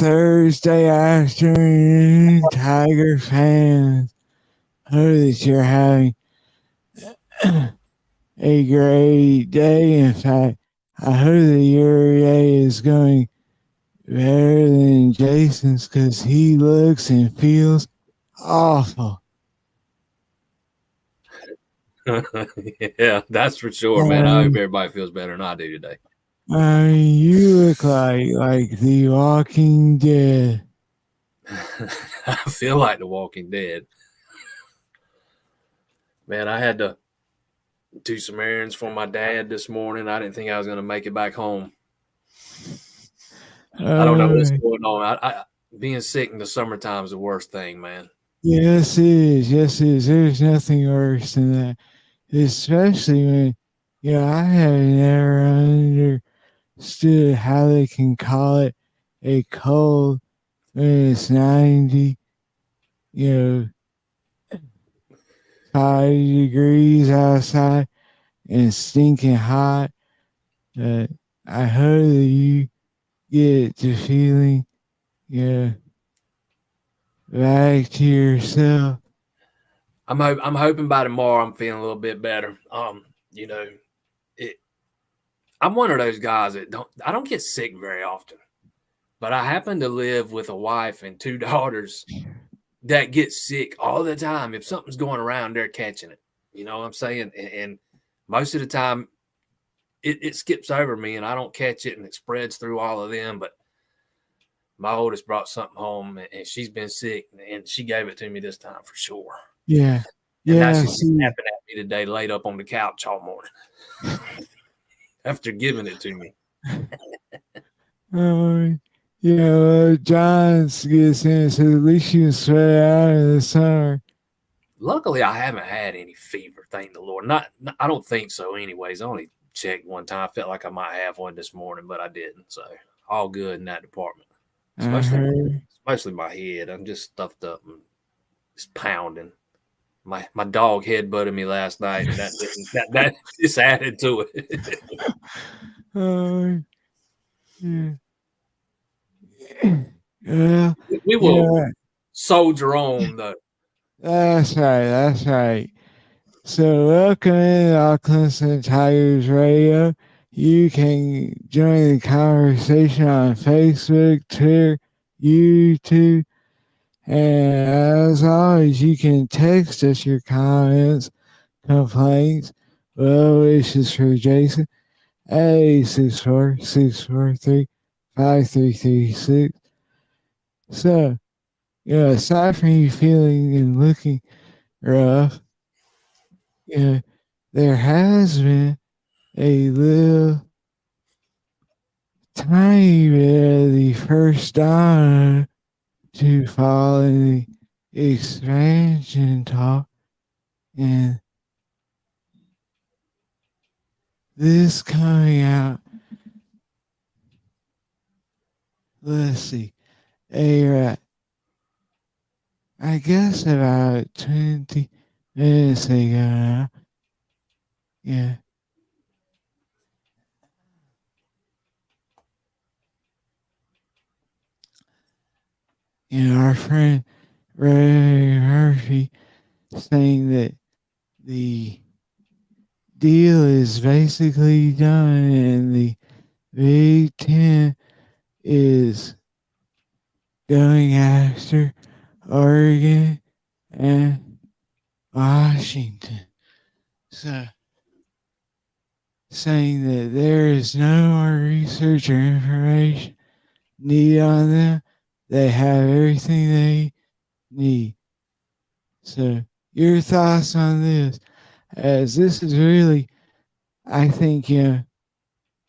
Thursday afternoon, Tiger fans. Hope that you're having a great day. In fact, I hope that your day is going better than Jason's because he looks and feels awful. Yeah, that's for sure, man. I hope everybody feels better than I do today. I mean, you look like the Walking Dead. I feel like the Walking Dead. Man, I had to do some errands for my dad this morning. I didn't think I was going to make it back home. I don't know what's going on. Being sick in the summertime is the worst thing, man. Yes, it is. Yes, it is. There's nothing worse than that. Especially when, I have never understood how they can call it a cold when it's 90, you know, 5 degrees outside and stinking hot. I hope that you get to feeling, back to yourself. I'm hoping by tomorrow I'm feeling a little bit better. I'm one of those guys that I don't get sick very often, but I happen to live with a wife and 2 daughters that get sick all the time. If something's going around, they're catching it. You know what I'm saying? And most of the time, it skips over me and I don't catch it and it spreads through all of them. But my oldest brought something home and she's been sick and she gave it to me this time for sure. Yeah. And now she's snapping at me today, laid up on the couch all morning after giving it to me. John's gets in, so at least you can sweat out in the summer. Luckily, I haven't had any fever, thank the Lord. I don't think so anyways. I only checked one time. I felt like I might have one this morning, but I didn't. So all good in that department. Especially my head. I'm just stuffed up and just pounding. My dog headbutted me last night, and that just added to it. Yeah. We will soldier on, though. That's right. So welcome in Clemson Tigers Radio. You can join the conversation on Facebook, Twitter, YouTube, and as always, you can text us your comments, complaints, well wishes for Jason at 864-643-5336. So, aside from you feeling and looking rough, there has been a little tiny bit of the first domino to fall in the expansion talk, and this coming out, let's see, I guess about 20 minutes ago now. Yeah. Our friend Ray Murphy saying that the deal is basically done and the Big Ten is going after Oregon and Washington. So, saying that there is no more research or information needed on them. They have everything they need. So, your thoughts on this? As this is really, I think,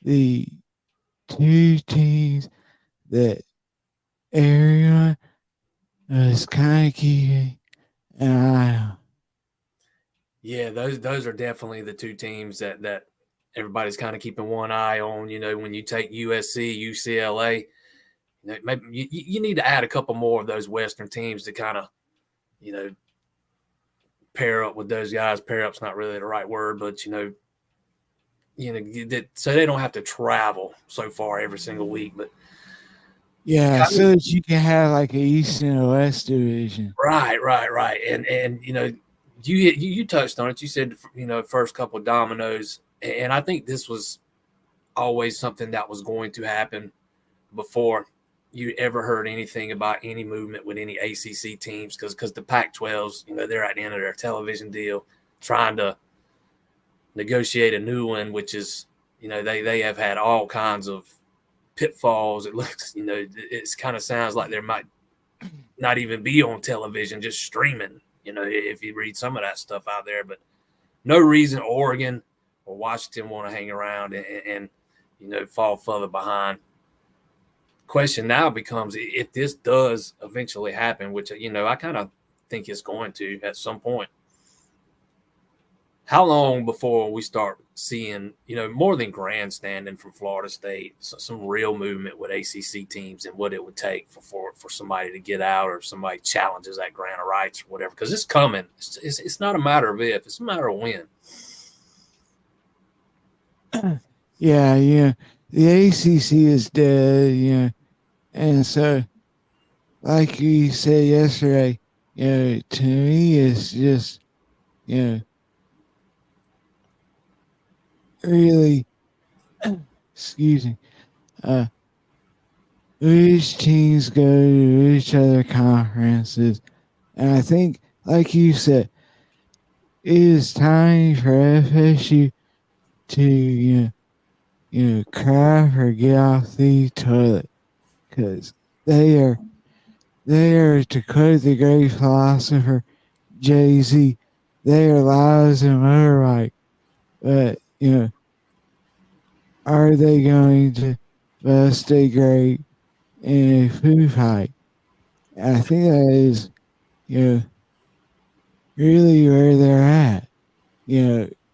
the two teams that everyone is kind of keeping an eye on. Yeah, those are definitely the two teams that everybody's kind of keeping one eye on. When you take USC, UCLA, maybe you need to add a couple more of those Western teams to kind of, pair up with those guys. Pair up's not really the right word, but so they don't have to travel so far every single week. But Yeah, Kind of, so that you can have like a East and a West division. right. And you touched on it. You said first couple of dominoes, and I think this was always something that was going to happen before you ever heard anything about any movement with any ACC teams, because the Pac-12s, they're at the end of their television deal, trying to negotiate a new one, which is, they have had all kinds of pitfalls. It looks, it kind of sounds like there might not even be on television, just streaming, if you read some of that stuff out there. But no reason Oregon or Washington want to hang around and fall further behind. Question now becomes, if this does eventually happen, which I kind of think it's going to at some point, how long before we start seeing more than grandstanding from Florida State, some real movement with ACC teams and what it would take for somebody to get out, or somebody challenges that grant of rights or whatever, because it's coming. It's not a matter of if, it's a matter of when. Yeah, the ACC is dead, and so like you said yesterday, to me it's just, you know, really, excuse me, uh, which teams go to which other conferences. And I think, like you said, it is time for FSU to, craft or get off the toilet, because they are, to quote the great philosopher Jay-Z, they are lives and motorbike. But, are they going to bust a grape in a food fight? I think that is, you know, really where they're at.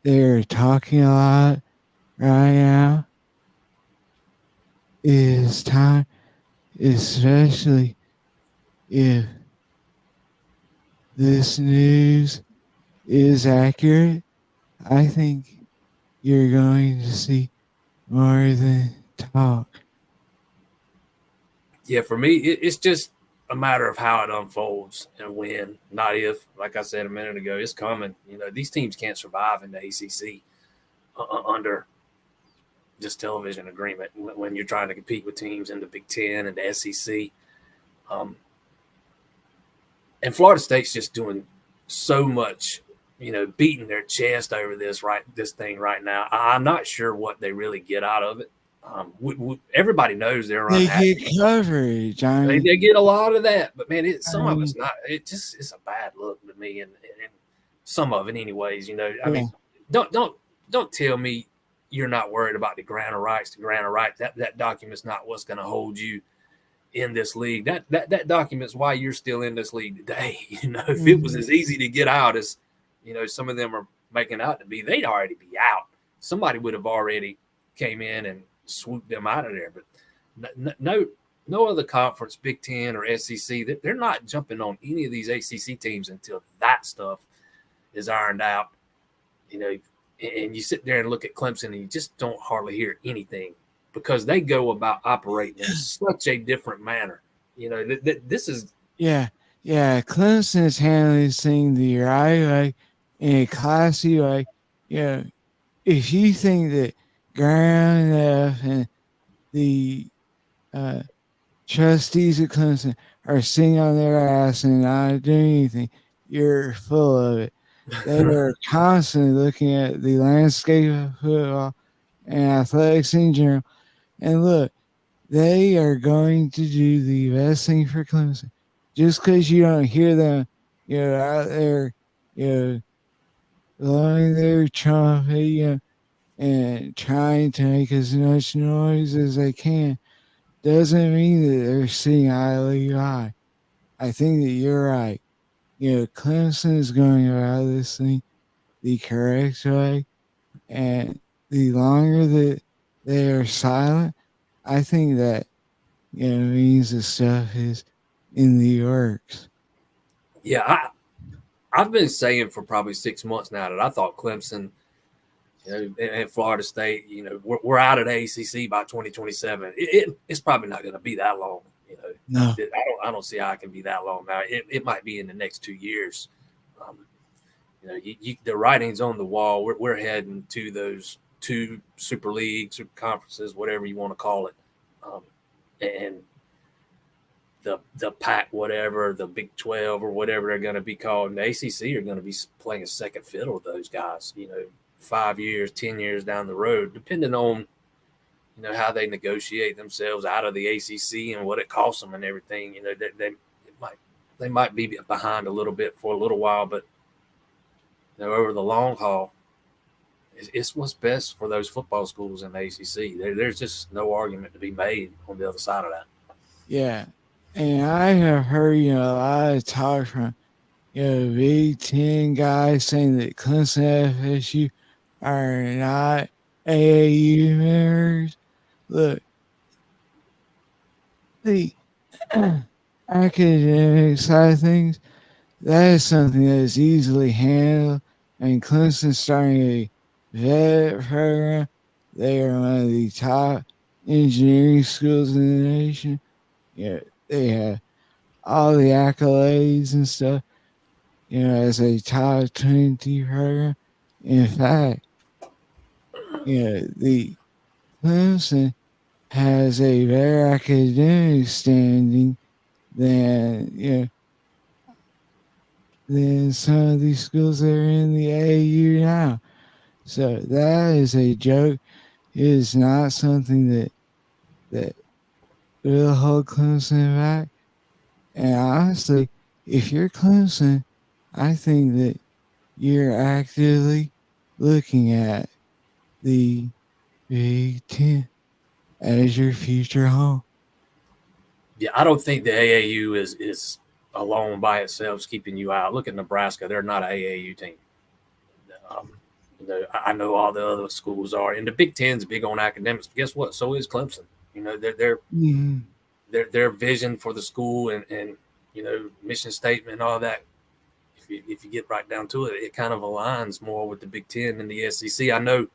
They're talking a lot right now. It is time, especially if this news is accurate. I think you're going to see more than talk. Yeah, for me, it's just a matter of how it unfolds and when, not if. Like I said a minute ago, it's coming. These teams can't survive in the ACC under this television agreement when you're trying to compete with teams in the Big Ten and the SEC. And Florida State's just doing so much, beating their chest over this thing right now. I'm not sure what they really get out of it. Everybody knows they're They unhappy. get coverage. They get a lot of that, but man, I some of mean, it's not. It's a bad look to me, and some of it, anyways. I yeah, mean, don't tell me you're not worried about the grant of rights. The grant of rights, that document's not what's going to hold you in this league. That document's why you're still in this league today. If it was mhm. as easy to get out as some of them are making out to be, they'd already be out. Somebody would have already came in and swooped them out of there. But no other conference, Big Ten or SEC, they're not jumping on any of these ACC teams until that stuff is ironed out. And you sit there and look at Clemson, and you just don't hardly hear anything, because they go about operating in such a different manner. This is Yeah, Clemson is handling this thing the right way, in a classy way. Yeah, if you think that Graham and the uh, trustees at Clemson are sitting on their ass and not doing anything, you're full of it. They are constantly looking at the landscape of football and athletics in general. And look, they are going to do the best thing for Clemson. Just because you don't hear them, out there, you know, blowing their trumpet, and trying to make as much noise as they can, doesn't mean that they're sitting idly by. I think that you're right. Clemson is going about this thing the correct way, and the longer that they are silent, I think that means the stuff is in the works. yeah. I've been saying for probably 6 months now that I thought Clemson, and Florida State, we're out of the ACC by 2027. It's probably not going to be that long. You know, No. I don't see how it can be that long now. It might be in the next 2 years. Um, you know, the writing's on the wall. We're heading to those two super leagues, super conferences, whatever you want to call it, and the Pac, whatever, the Big 12 or whatever they're going to be called, and the ACC are going to be playing a second fiddle with those guys. You know, 5 years, 10 years down the road, depending on how they negotiate themselves out of the ACC and what it costs them and everything. You know, they might be behind a little bit for a little while, but over the long haul, it's what's best for those football schools in the ACC. There's just no argument to be made on the other side of that. Yeah. And I have heard, a lot of talk from, Big Ten guys saying that Clemson and FSU are not AAU members. Look, the academic side of things, that is something that is easily handled. And Clemson's starting a vet program. They are one of the top engineering schools in the nation. Yeah, they have all the accolades and stuff, as a top 20 program. In fact, the Clemson has a better academic standing than, than some of these schools that are in the AU now. So that is a joke. It is not something that will hold Clemson back. And honestly, if you're Clemson, I think that you're actively looking at the Big Ten as your future home. Yeah, I don't think the AAU is alone by itself keeping you out. Look at Nebraska; they're not an AAU team. Um, I know all the other schools are, and the Big Ten's big on academics. But guess what? So is Clemson. Mm-hmm. Their vision for the school and mission statement and all that. If you get right down to it, it kind of aligns more with the Big Ten and the SEC. I know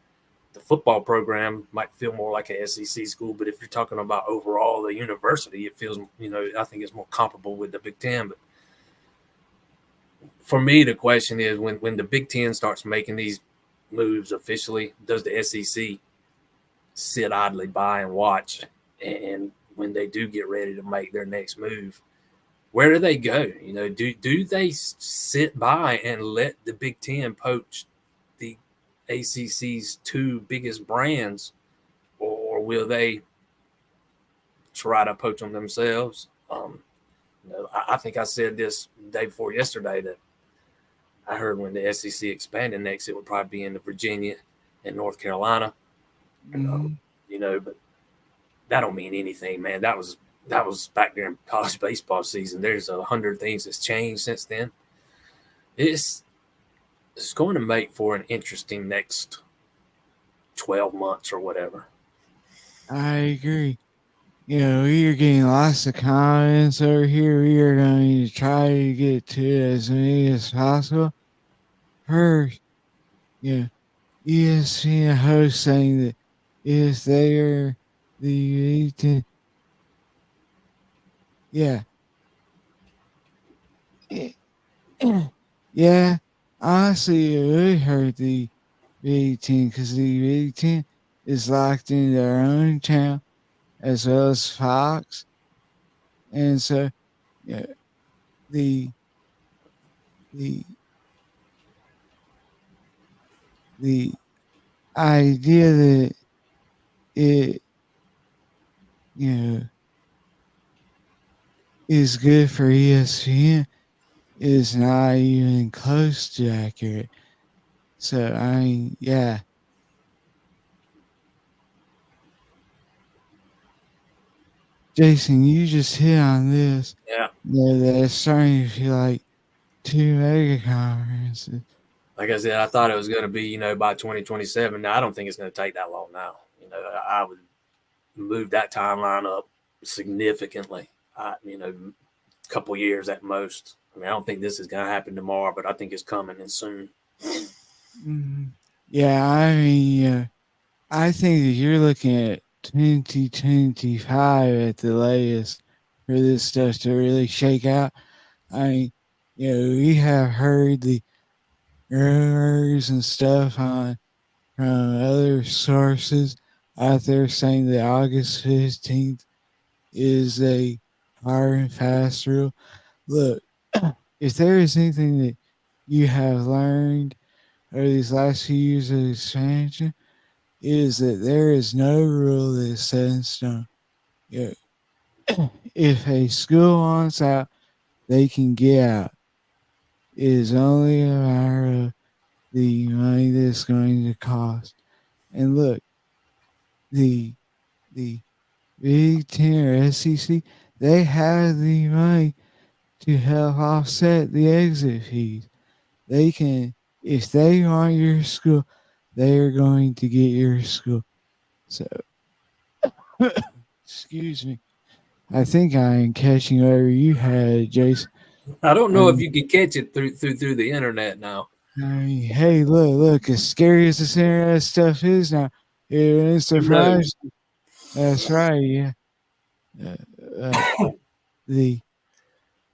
the football program might feel more like a SEC school, but if you're talking about overall the university, it feels, I think it's more comparable with the Big Ten. But for me, the question is when the Big Ten starts making these moves officially, does the SEC sit idly by and watch? And when they do get ready to make their next move, where do they go? Do they sit by and let the Big Ten poach the ACC's two biggest brands, or will they try to poach them themselves? I think I said this the day before yesterday that I heard when the SEC expanded next, it would probably be in the Virginia and North Carolina. Mm-hmm. But that don't mean anything, man. That was back during college baseball season. There's 100 things that's changed since then. It's going to make for an interesting next 12 months or whatever. I agree. We are getting lots of comments over here. We are going to try to get to as many as possible. First, ESPN host saying that if they are the Big Ten, yeah, yeah, honestly, it would hurt the Big Ten because the Big Ten is locked in their own town as well as Fox. And so, yeah, the the the idea that it you know is good for ESPN is not even close to accurate. So I mean, yeah, Jason, you just hit on this. Yeah. That it's starting to feel like two mega conferences. Like I said, I thought it was going to be, by 2027. Now, I don't think it's going to take that long now. I would move that timeline up significantly, a couple years at most. I mean, I don't think this is going to happen tomorrow, but I think it's coming and soon. Mm-hmm. Yeah, I mean, I think that you're looking at 2025 at the latest for for this stuff to really shake out. I mean, we have heard the rumors and stuff from other sources out there saying that August 15th is a hard and fast rule. Look, if there is anything that you have learned over these last few years of expansion, it is that there is no rule that is set in stone. You if a school wants out, they can get out. It is only a matter of the money that it's going to cost. And look, the the Big Ten or SEC, they have the money to help offset the exit fees. They can, if they want your school, they are going to get your school. So, excuse me. I think I am catching whatever you had, Jason. I don't I know if mean, you can catch it through the internet now. hey, look, as scary as this internet stuff is now, it wouldn't Who knows? surprise you. That's right, yeah. Uh, uh, the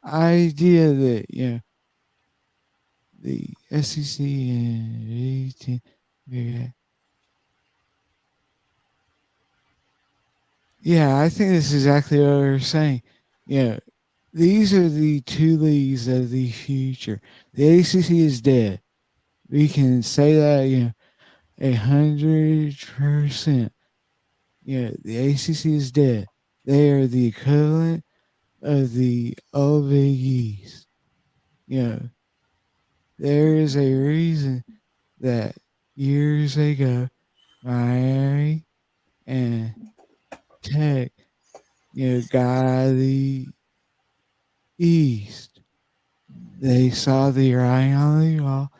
idea that, the SEC and Big Ten, yeah, yeah, I think this is exactly what we're saying. Yeah, these are the two leagues of the future. The ACC is dead. We can say that, 100%. Yeah, the ACC is dead. They are the equivalent of the old Big East. You know, there is a reason that years ago, Miami and Tech, got out of the East. They saw the writing on the wall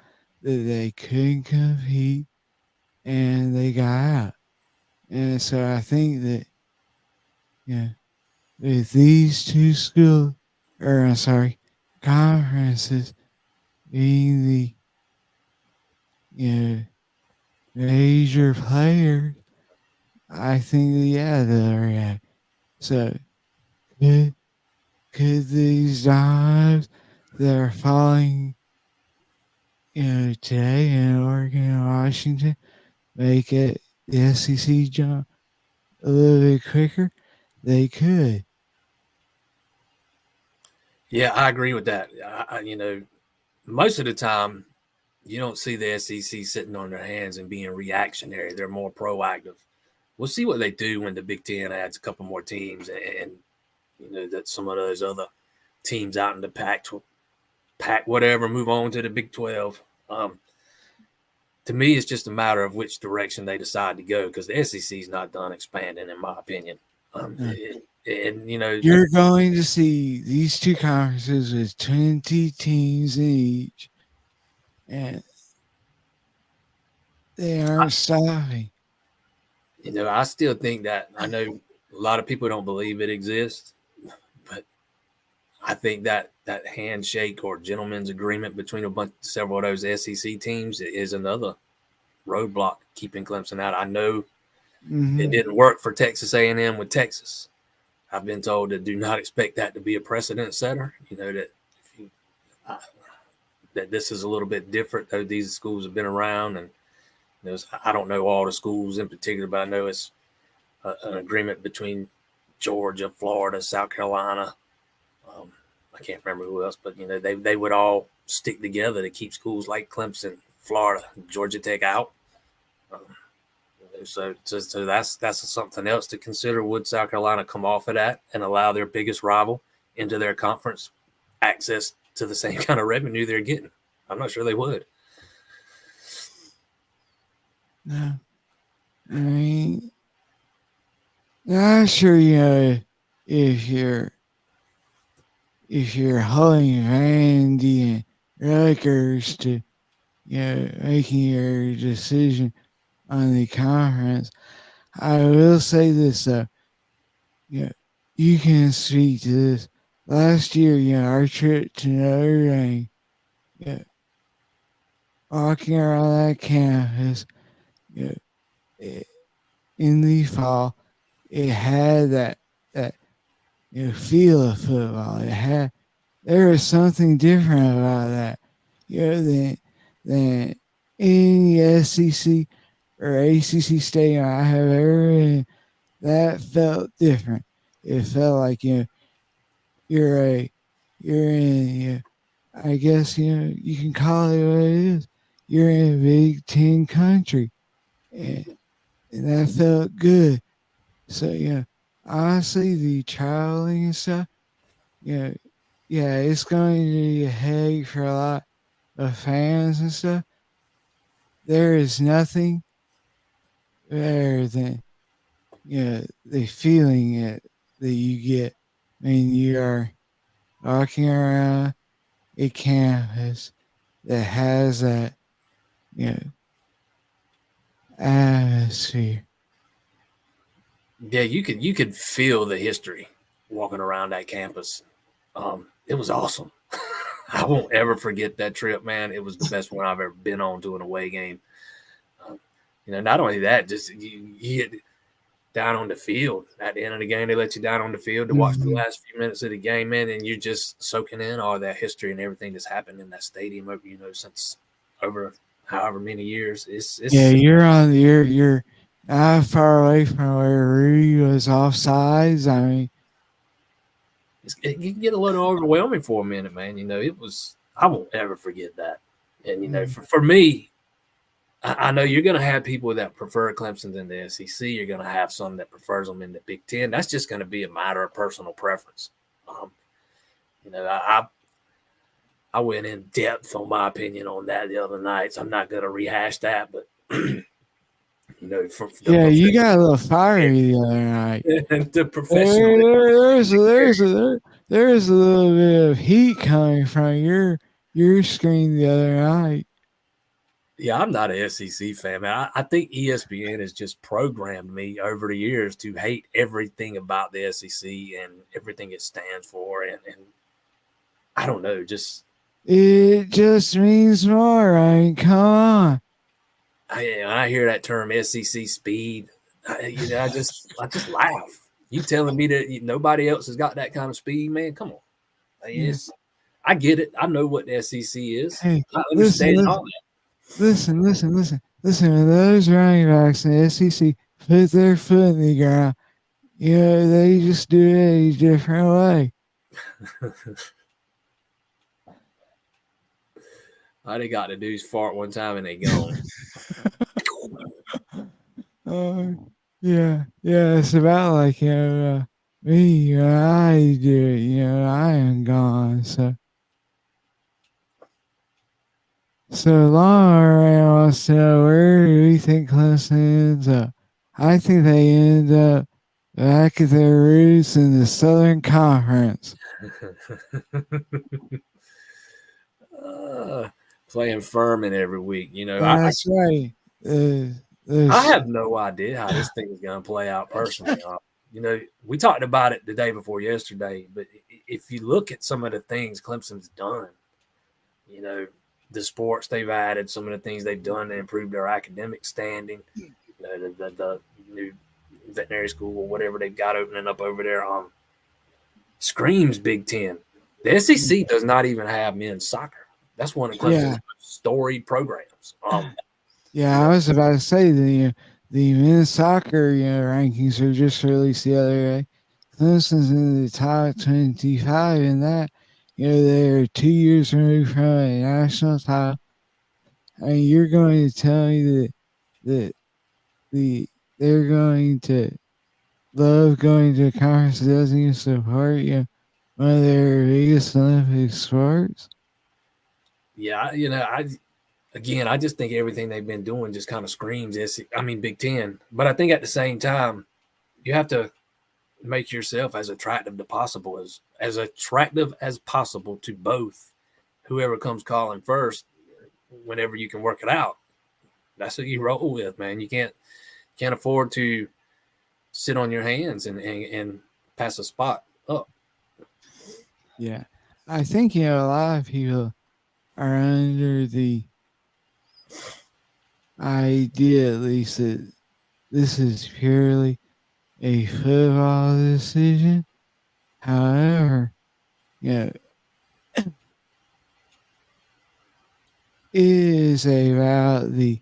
that they couldn't compete, and they got out. And so I think that, yeah, with these two schools, or I'm sorry, conferences being the, you know, major players, I think that, yeah, they'll react. So could could these jobs that are falling, today in Oregon and Washington make it the SEC jump a little bit quicker? They could. Yeah, I agree with that. Most of the time, you don't see the SEC sitting on their hands and being reactionary. They're more proactive. We'll see what they do when the Big Ten adds a couple more teams, and that some of those other teams out in the pack whatever move on to the Big 12. To me, it's just a matter of which direction they decide to go because the SEC is not done expanding, in my opinion. Uh, And you're going to see these two conferences with 20 teams in each, and they aren't stopping. I still think that I know a lot of people don't believe it exists, but I think that handshake or gentleman's agreement between several of those SEC teams is another roadblock keeping Clemson out. I know it Mm-hmm. didn't work for Texas A&M with Texas. I've been told to do not expect that to be a precedent setter. That this is a little bit different. Though these schools have been around, and I don't know all the schools in particular, but I know it's an agreement between Georgia, Florida, South Carolina. I can't remember who else, but they would all stick together to keep schools like Clemson, Florida, Georgia Tech out. Um, so that's something else to consider. Would South Carolina come off of that and allow their biggest rival into their conference access to the same kind of revenue they're getting? I'm not sure they would. No, I mean, not sure. If you're holding Vandy and Rutgers to making your decision on the conference, I will say this though. Yeah, you can speak to this. Last year, our trip to Notre Dame, yeah, walking around that campus, yeah, in the fall, it had that feel of football. There is something different about that, than any SEC or ACC stadium I have ever been. That felt different. It felt like you're a you're in I guess you can call it what it is. You're in a Big Ten country, and, and that felt good. So honestly, the traveling and stuff, you know, yeah, it's going to be a headache for a lot of fans and stuff. There is nothing better than the feeling that you get when you are walking around a campus that has that you know atmosphere. Yeah, you could feel the history walking around that campus. It was awesome. I won't ever forget that trip, man. It was the best one I've ever been on to an away game. Um, not only that, just you get down on the field at the end of the game. They let you down on the field to watch the Mhm. last few minutes of the game, man, and you're just soaking in all that history and everything that's happened in that stadium over since over however many years. It's Yeah, it's you're not far away from where Rudy was offsides. I mean, it can get a little overwhelming for a minute, man. It was. I won't ever forget that. And mm, for me, I know you're going to have people that prefer Clemson in the SEC. You're going to have some that prefers them in the Big Ten. That's just going to be a matter of personal preference. Um, I went in depth on my opinion on that the other night, so I'm not going to rehash that. But for the yeah, you got a professional, little fiery the other night. the professional. There's a little bit of heat coming from your screen the other night. Yeah, I'm not a SEC fan, man. I think ESPN has just programmed me over the years to hate everything about the SEC and everything it stands for, and I don't know, just It just means more. I mean, come on. I hear that term SEC speed. I just laugh. You telling me that nobody else has got that kind of speed, man? Come on. Yeah. I get it. I know what the SEC is. Hey, I listen, understand listen, all that. listen. When those running backs in the SEC put their foot in the ground, they just do it a different way. All they got to do is fart one time and they gone. Oh, yeah. It's about like me. When I do it, I am gone. So Laura wants to know, where do we think Clemson ends up? I think they end up back at their roots in the Southern Conference. uh, Playing Furman every week. That's right. Uh, I this, have no idea how this thing is going to play out personally. We talked about it the day before yesterday, but if you look at some of the things Clemson's done, you know, the sports they've added, some of the things they've done to improve their academic standing, the new veterinary school or whatever they've got opening up over there, screams Big Ten. The SEC does not even have men's soccer. That's one of yeah, Clemson's storied programs. yeah. I was about to say the men's soccer rankings were just released the other day. Clemson's in the top 25 in that. They're 2 years removed from a national title. I mean, you're going to tell me that the they're going to love going to a conference that doesn't even support one of their biggest Olympic sports? Yeah, I just think everything they've been doing just kind of screams Big Ten. But I think at the same time, you have to make yourself as attractive to possible as attractive as possible to both whoever comes calling first. Whenever you can work it out, that's what you roll with, man. You can't afford to sit on your hands and pass a spot up. Yeah, I think a lot of people are under the idea, at least, that this is purely a football decision. However, you know, it is about the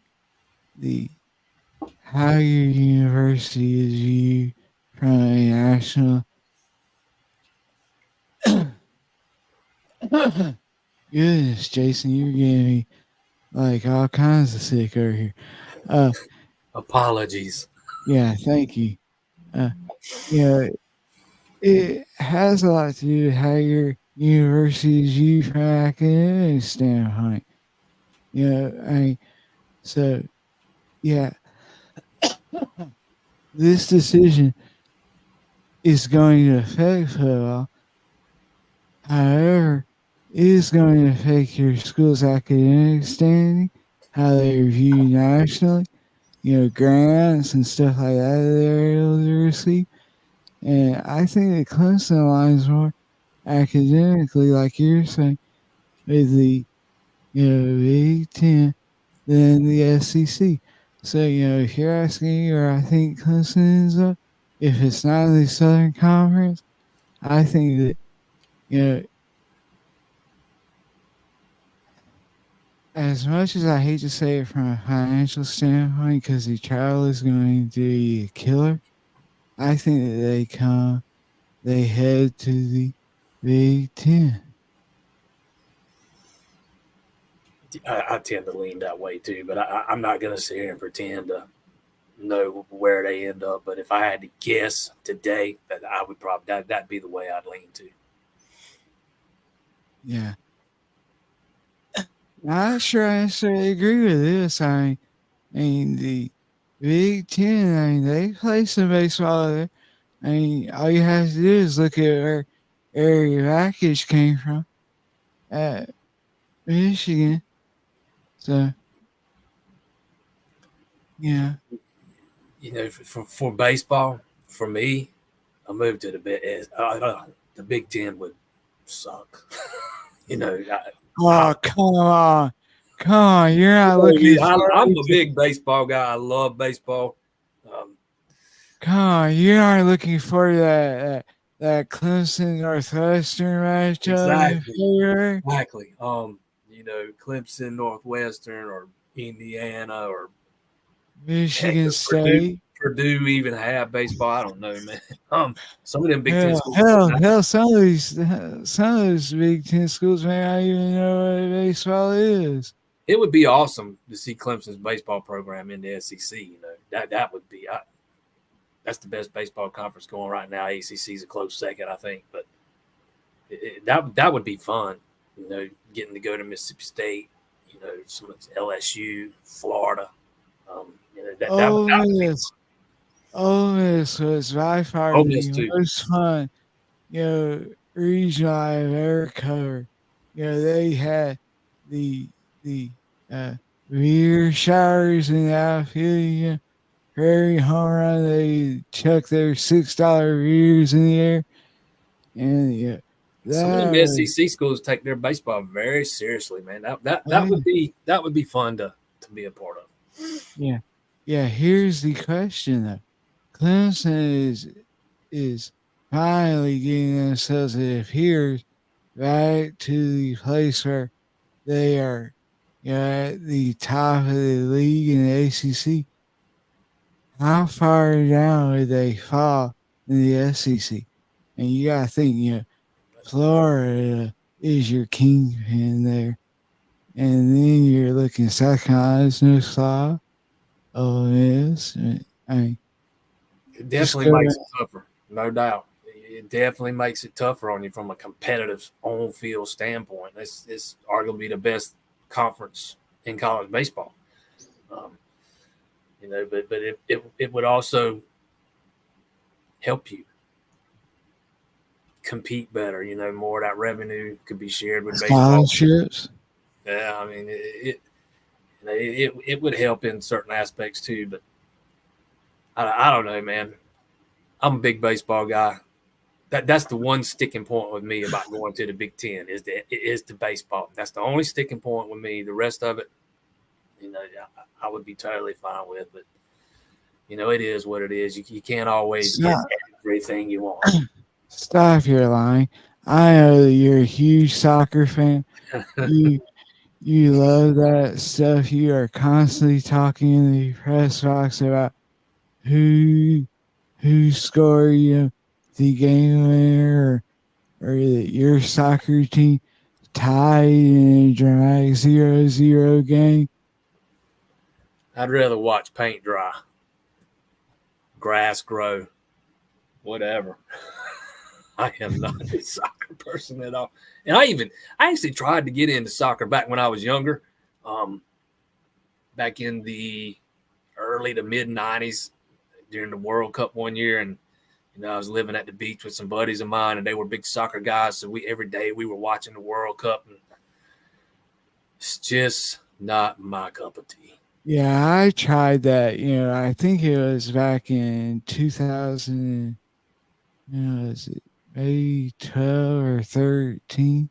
how your university is viewed from a national. Goodness, Jason, you're giving me like all kinds of sick over here. Uh, Apologies. yeah, thank you. Uh, yeah, it has a lot to do with how your university is viewed from an academic standpoint. I mean, so yeah, this decision is going to affect football. However, it is going to affect your school's academic standing, how they're viewed nationally, grants and stuff like that they're able to receive. And I think that Clemson aligns more academically, like you're saying, with the Big Ten than the SEC. So if you're asking me where I think Clemson ends up, if it's not in the Southern Conference, I think that you know as much as I hate to say it from a financial standpoint, because the travel is going to be a killer, I think that they head to the Big Ten. I tend to lean that way too, but I'm not going to sit here and pretend to know where they end up. But if I had to guess today, that I would probably that'd be the way I'd lean to. Yeah. Not sure I necessarily agree with this. I mean the Big Ten, they play some baseball there. All you have to do is look at where Area Package came from at Michigan. So, yeah. For baseball, for me, a move to the Big Ten would suck. you know, I, Oh, come on. Come on. You're not looking I'm forward a to big baseball guy. I love baseball. Um, Come on. You aren't looking forward to that Clemson Northwestern matchup in exactly, February. exactly. Clemson, Northwestern, or Indiana, or heck, Michigan does Purdue State. Purdue even have baseball? I don't know, man. Some of them Big Ten Hell, schools don't hell, have. hell, some of those Big Ten schools may not even know what baseball is. It would be awesome to see Clemson's baseball program in the SEC. That would be. That's the best baseball conference going right now. ACC is a close second, I think, but that would be fun. Getting to go to Mississippi State. Some LSU, Florida. That would be Ole Miss was by far Ole Miss the too. most fun, regional I've ever covered. They had the the uh, meteor showers in the outfield. Prairie home run. They chuck their $6 beers in the air, and Some of them that was SEC schools take their baseball very seriously, man. That oh, would be fun to be a part of. yeah, yeah. Here's the question though: Clemson is finally getting themselves, it appears, back to the place where they are, at the top of the league in the ACC. How far down would they fall in the SEC? And you gotta think, Florida is your kingpin there. And then you're looking South Carolina's no slot. Ole Miss. I mean, It just definitely go. makes it tougher, no doubt. It definitely makes it tougher on you from a competitive on field standpoint. It's arguably the best conference in college baseball. Um, but it would also help you compete better. More of that revenue could be shared with baseball. Scholarships. Yeah, I mean it would help in certain aspects too. But I don't know, man. I'm a big baseball guy. That's the one sticking point with me about going to the Big Ten is the baseball. That's the only sticking point with me. The rest of it, I would be totally fine with. But it is what it is. You can't always It's get not. everything you want. Stop your lying. I know that you're a huge soccer fan. You you love that stuff. You are constantly talking in the press box about who scored, the game winner, or that your soccer team tied in a dramatic 0-0 game. I'd rather watch paint dry, grass grow, whatever. I am not a soccer person at all. And I actually tried to get into soccer back when I was younger, um, back in the early to mid 90s during the World Cup one year. And, I was living at the beach with some buddies of mine, and they were big soccer guys. So every day we were watching the World Cup, and it's just not my cup of tea. Yeah, I tried that. I think it was back in 2000. Was it maybe 12 or 13?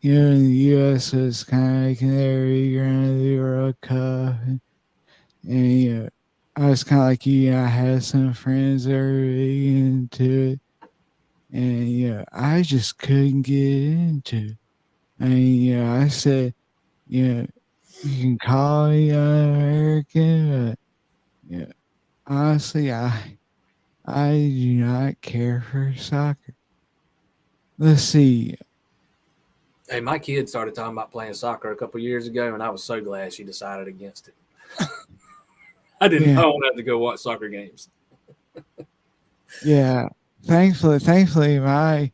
And the U.S. was kind of making their big run of the World Cup. And I was kind of like you. I had some friends that were big into it. And, I just couldn't get into it. I mean, I said, you can call me un-American, but, honestly, I do not care for soccer. Let's see. Hey, my kid started talking about playing soccer a couple years ago, and I was so glad she decided against it. I didn't. Yeah, I don't have to go watch soccer games. yeah. Thankfully, the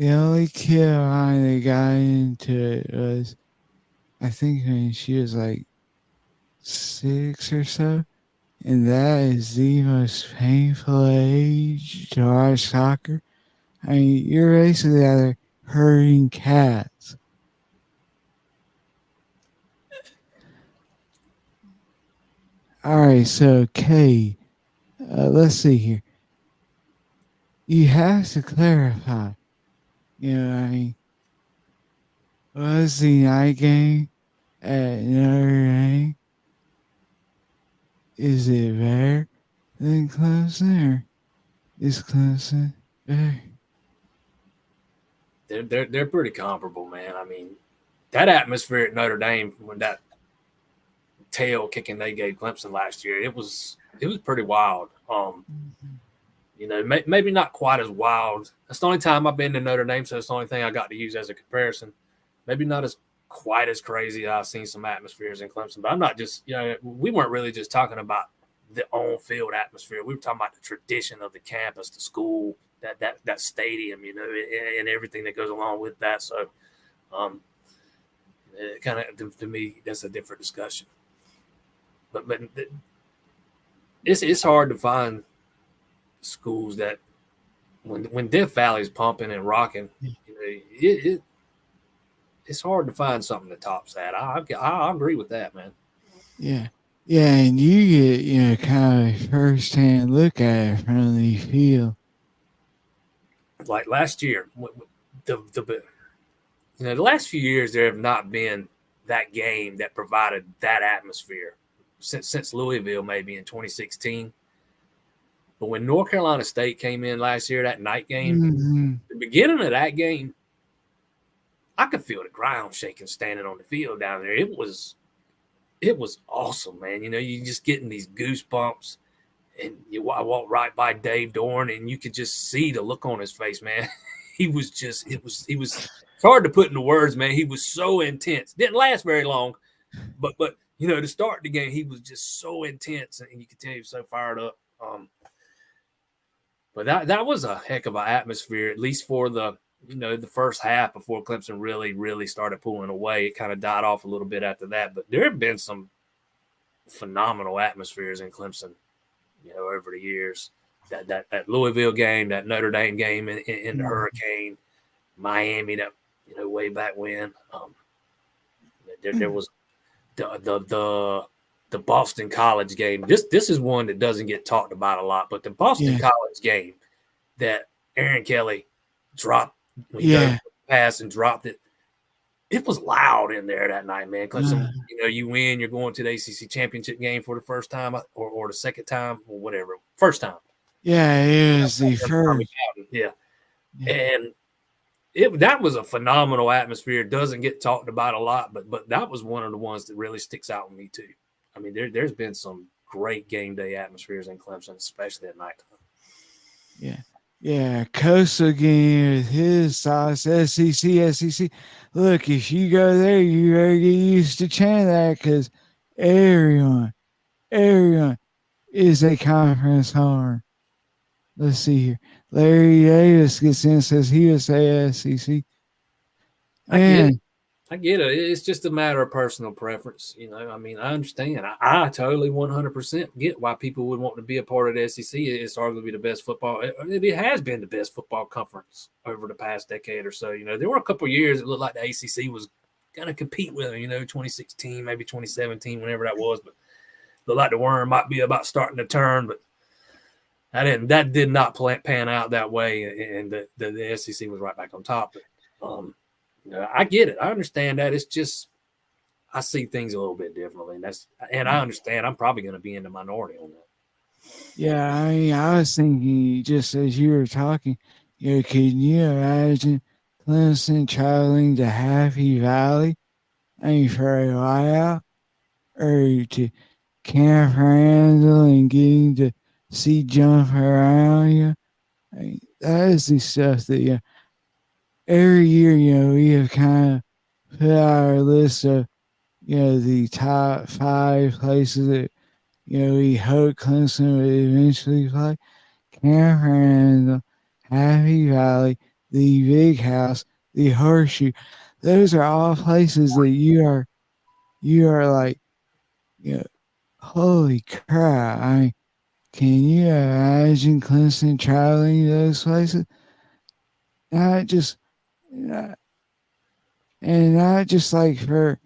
only kid of mine that got into it was, I think, when she was like 6 or so, and that is the most painful age to watch soccer. I mean, you're basically out there herding cats. All right, so Kay, let's see here. You have to clarify. I mean, was the night game at Notre Dame? Is it better than Clemson, or is Clemson better? They're pretty comparable, man. I mean, that atmosphere at Notre Dame when that tail kicking they gave Clemson last year, it was pretty wild. Maybe not quite as wild. That's the only time I've been to Notre Dame, so it's the only thing I got to use as a comparison. Maybe not as quite as crazy. I've seen some atmospheres in Clemson, but I'm not just we weren't really just talking about the on-field atmosphere. We were talking about the tradition of the campus, the school, that stadium, and everything that goes along with that. So, kind of to me, that's a different discussion. But it's hard to find schools that when Death Valley's pumping and rocking, it's hard to find something that tops that. I agree with that, man. Yeah. Yeah, and you get, kind of first hand look at it from the field. Like last year, the last few years there have not been that game that provided that atmosphere since Louisville maybe in 2016. But when North Carolina State came in last year, that night game, Mm-hmm. the beginning of that game, I could feel the ground shaking standing on the field down there. It was awesome, man. You just getting these goosebumps. And I walked right by Dave Dorn, and you could just see the look on his face, man. It's hard to put into words, man. He was so intense. Didn't last very long, but to start the game, he was just so intense, and you could tell he was so fired up. But that was a heck of an atmosphere, at least for the first half before Clemson really started pulling away. It kind of died off a little bit after that, but there have been some phenomenal atmospheres in Clemson, over the years. That Louisville game, that Notre Dame game in the Hurricane, Miami, that way back when. There was the Boston College game. This is one that doesn't get talked about a lot, but the Boston College game that Aaron Kelly dropped when he did the pass and dropped it. It was loud in there that night, man. Clemson, you win, you're going to the ACC championship game for the first time or the second time or whatever. First time. Yeah, it was the first. Yeah. And that was a phenomenal atmosphere. It doesn't get talked about a lot, but that was one of the ones that really sticks out with me too. I mean, there's been some great game day atmospheres in Clemson, especially at nighttime. Yeah. Yeah, Coastal game with his sauce, SEC. Look, if you go there, you better get used to chanting that because everyone is a conference homer. Let's see here. Larry Davis gets in and says he would say SEC. I get it. And I get it. It's just a matter of personal preference. I mean, I understand. I totally 100% get why people would want to be a part of the SEC. It's arguably the best football. It has been the best football conference over the past decade or so. There were a couple of years it looked like the ACC was going to compete with them, 2016, maybe 2017, whenever that was. But looked like the worm might be about starting to turn. But that did not pan out that way. And the SEC was right back on top. But, I get it. I understand that. It's just I see things a little bit differently. And I understand I'm probably going to be in the minority on that. yeah, I mean, I was thinking just as you were talking, can you imagine Clemson traveling to Happy Valley? I mean, for a while, or to Camp Randall and getting to see jump around, I mean, that is the stuff that, every year, we have kind of put out our list of, the top 5 places that, we hope Clemson would eventually play. Camp Randall, Happy Valley, the Big House, the Horseshoe. Those are all places that you are like, holy crap. I mean, can you imagine Clemson traveling to those places? Not just, not, and not just like for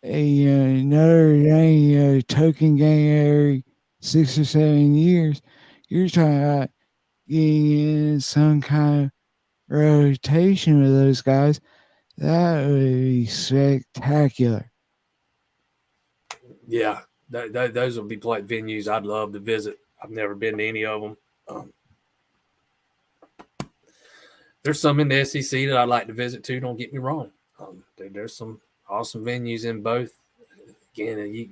a Notre Dame token game every 6 or 7 years. You're talking about getting in some kind of rotation with those guys. That would be spectacular. Yeah, those would be like venues I'd love to visit. I've never been to any of them. There's some in the SEC that I'd like to visit too. Don't get me wrong. There's some awesome venues in both. Again, it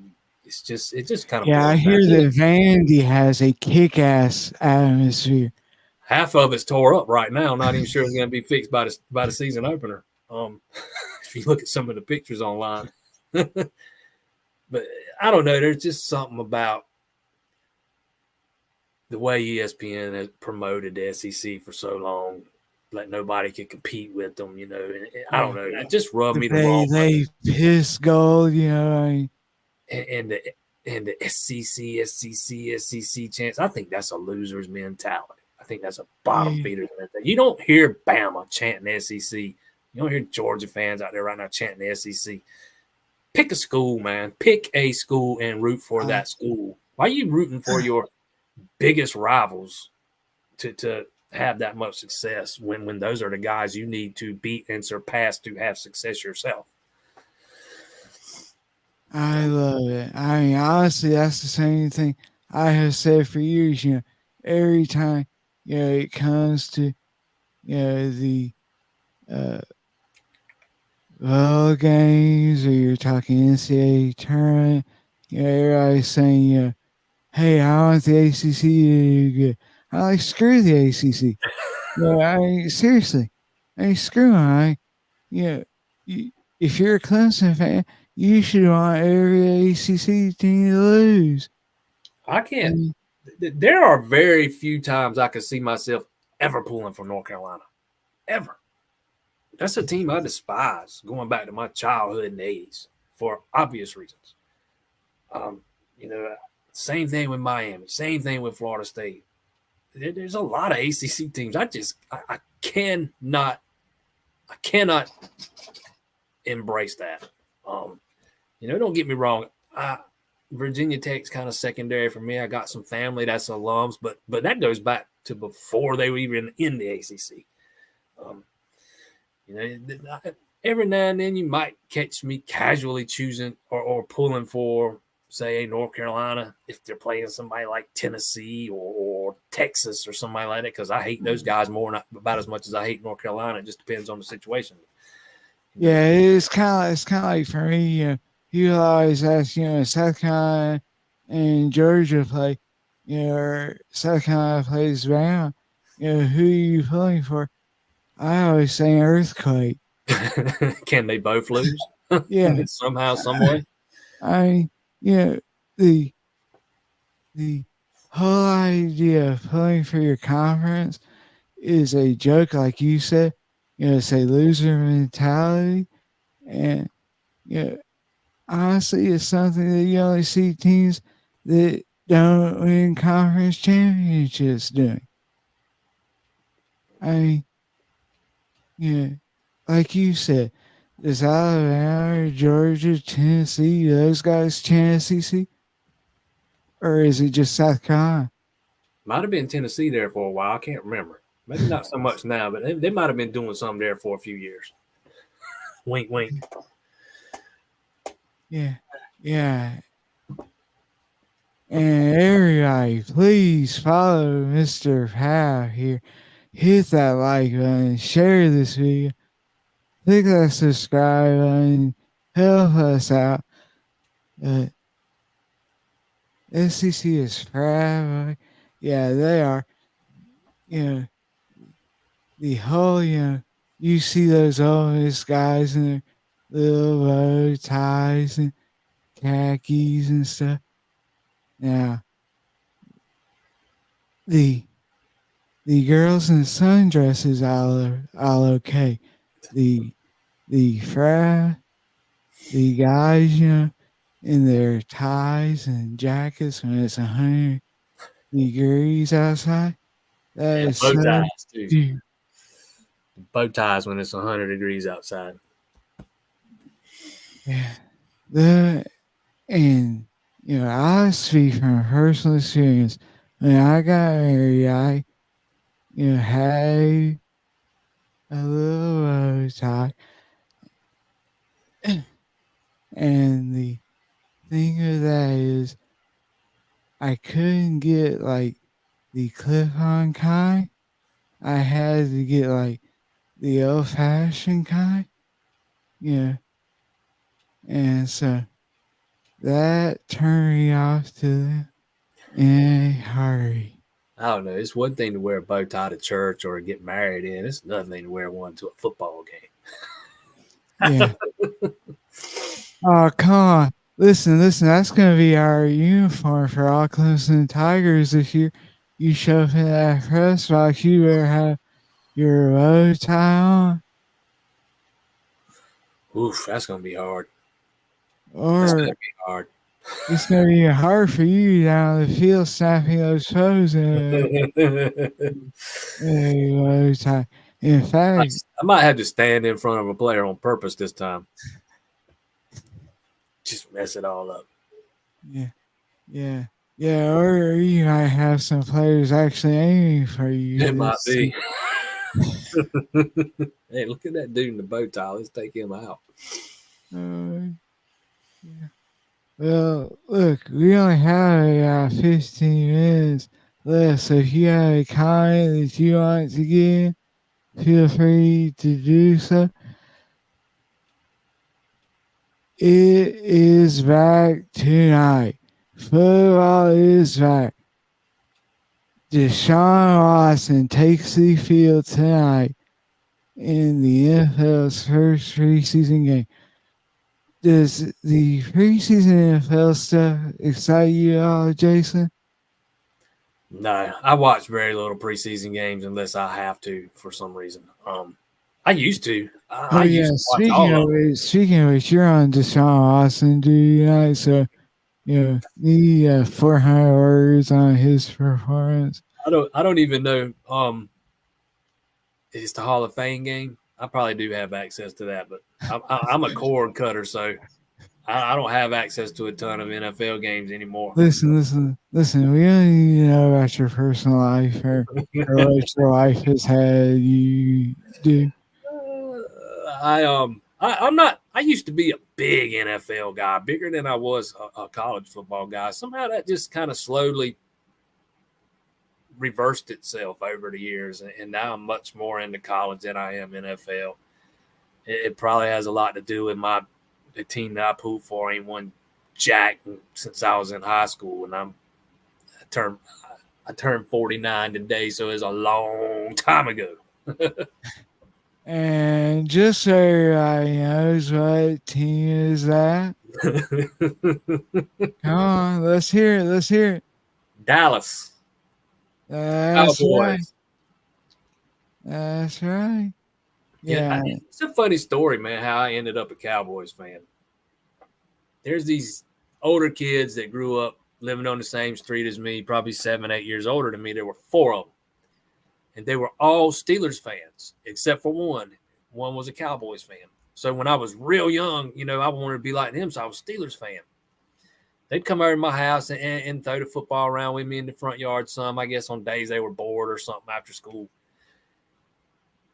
just kind of Yeah, I boils down hear to it. that Vandy has a kick-ass atmosphere. Half of it's tore up right now. Not even sure it's going to be fixed by the season opener. If you look at some of the pictures online, but I don't know. There's just something about the way ESPN has promoted the SEC for so long, like nobody could compete with them. And I don't know. That just rubbed me the wrong way. They piss gold, I mean, And the SEC chance. I think that's a loser's mentality. I think that's a bottom feeder. You don't hear Bama chanting SEC. You don't hear Georgia fans out there right now chanting the SEC. Pick a school, man. Pick a school and root for that school. Why are you rooting for your biggest rivals to have that much success when those are the guys you need to beat and surpass to have success yourself? I love it. I mean, honestly, that's the same thing I have said for years. Every time, it comes to, the bowl games or you're talking NCAA tournament, everybody's saying, hey, I want the ACC to do good. I'm like, screw the ACC. I mean, seriously. I mean, screw them. If you're a Clemson fan, you should want every ACC team to lose. I can't. There are very few times I could see myself ever pulling for North Carolina. Ever. That's a team I despise going back to my childhood in the 80s for obvious reasons. Same thing with Miami. Same thing with Florida State. There's a lot of ACC teams. I cannot embrace that. Don't get me wrong. Virginia Tech's kind of secondary for me. I got some family that's alums, but that goes back to before they were even in the ACC. Every now and then you might catch me casually choosing or pulling for, say, North Carolina if they're playing somebody like Tennessee or or Texas or somebody like that, because I hate those guys about as much as I hate North Carolina. It just depends on the situation. Yeah, it's kind of like for me, you always ask, South Carolina and Georgia play, or South Carolina plays Bama, who are you pulling for? I always say earthquake. Can they both lose? Yeah, Somehow, some way? I mean, you know, the the whole idea of pulling for your conference is a joke, like you said. It's a loser mentality, and honestly, it's something that you only see teams that don't win conference championships doing. I mean, yeah, like you said, does Alabama, Georgia, Tennessee, those guys chant SEC? Or is it just South Carolina? Might have been Tennessee there for a while. I can't remember. Maybe not so much now, but they might have been doing something there for a few years. Wink, wink. Yeah, yeah. And everybody, please follow Mr. Powell here. Hit that like button, share this video, click that subscribe button, help us out. SEC is proud. Yeah, they are. You know, the whole, you see those Ole Miss guys in their little bow ties and khakis and stuff. Now, the the girls in sundresses all okay. The frat, the guys, in their ties and jackets when it's 100 degrees outside. That Yeah, is bow so ties too. stupid. Bow ties when it's 100 degrees outside. Yeah. The and I speak from personal experience. When I got married, I had a little bow tie, and the thing of that is, I couldn't get like the clip-on kind. I had to get like the old-fashioned kind, yeah, and so that turned me off to them in a hurry. I don't know. It's one thing to wear a bow tie to church or get married in. It's another thing to wear one to a football game. Yeah. Oh, come on. Listen. That's going to be our uniform for all Clemson Tigers this year. You show up in that press box, you better have your bow tie on, Oof, that's gonna be hard. That's or gonna be hard. it's going to be hard for you down the field snapping those photos in a bow tie. In fact, I might have to stand in front of a player on purpose this time. Just mess it all up. yeah, yeah, yeah, or you might have some players actually aiming for you. It might be. Hey, look at that dude in the bow tie. Let's take him out. Uh, yeah. Well, look, we only have 15 minutes left, so if you have a comment that you want to give, feel free to do so. It is back tonight. Football is back. Deshaun Watson takes the field tonight in the NFL's first preseason game. Does the preseason NFL stuff excite you at all, Jason? No, I watch very little preseason games unless I have to for some reason. I used to. Oh I yeah, used to watch all of them. speaking of which, you're on Deshaun Watson duty tonight, so need 400 words on his performance. I don't even know. It's the Hall of Fame game. I probably do have access to that, but I'm a cord cutter, so I don't have access to a ton of NFL games anymore. Listen. We don't need to know about your personal life or what your wife has had you do. I'm not. I used to be a big NFL guy, bigger than I was a college football guy. Somehow that just kind of slowly reversed itself over the years, and now I'm much more into college than I am NFL. It probably has a lot to do with the team that I pulled for ain't won jack since I was in high school, and I turned I turned 49 today, so it's a long time ago. And just so everybody knows, what team is that? Come on, let's hear it. Let's hear it. Dallas That's right. Cowboys. That's right. Yeah, Yeah. it's a funny story, man, how I ended up a Cowboys fan. There's these older kids that grew up living on the same street as me, probably 7, 8 years older than me. There were 4 of them, and they were all Steelers fans except for one. One was a Cowboys fan. So when I was real young, I wanted to be like him, so I was a Steelers fan. They'd come over to my house and throw the football around with me in the front yard some, I guess on days they were bored or something after school.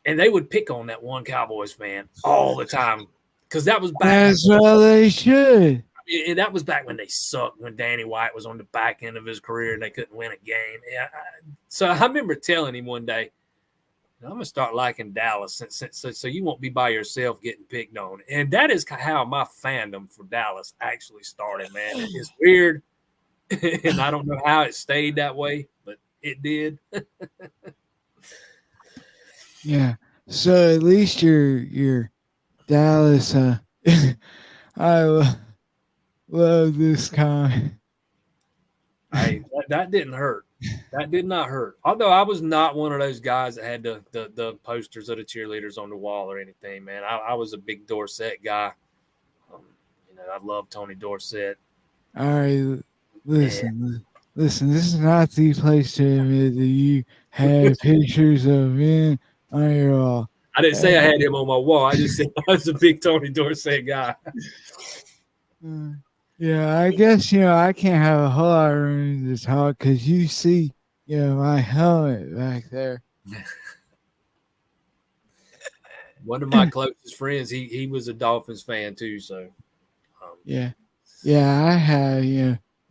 And they would pick on that one Cowboys fan all the time because that was back. As well they should. That was back when they sucked, when Danny White was on the back end of his career and they couldn't win a game. So I remember telling him one day, I'm going to start liking Dallas so you won't be by yourself getting picked on. And that is how my fandom for Dallas actually started, man. It's weird, and I don't know how it stayed that way, but it did. Yeah. So at least you're Dallas. I love this comment. Hey, that didn't hurt. That did not hurt. Although I was not one of those guys that had the posters of the cheerleaders on the wall or anything, man. I was a big Dorsett guy. I love Tony Dorsett. All right, listen. This is not the place to admit that you had pictures of him on your wall. I didn't say I had him on my wall. I just said I was a big Tony Dorsett guy. Yeah, I guess, I can't have a whole lot of room to talk because you see, my helmet back there. One of my closest friends, he was a Dolphins fan too. So, yeah, I have,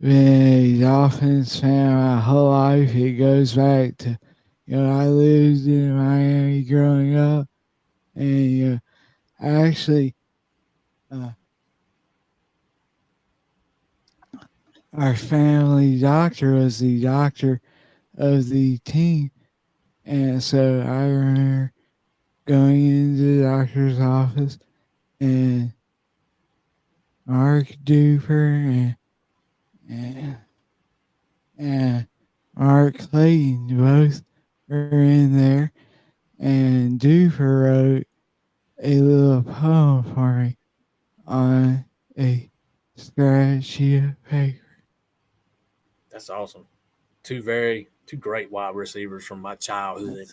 been a Dolphins fan my whole life. It goes back to, I lived in Miami growing up, and actually, our family doctor was the doctor of the team, and so I remember going into the doctor's office, and Mark Duper and Mark Clayton both were in there, and Duper wrote a little poem for me on a scratch sheet of paper. That's awesome. Two great wide receivers from my childhood.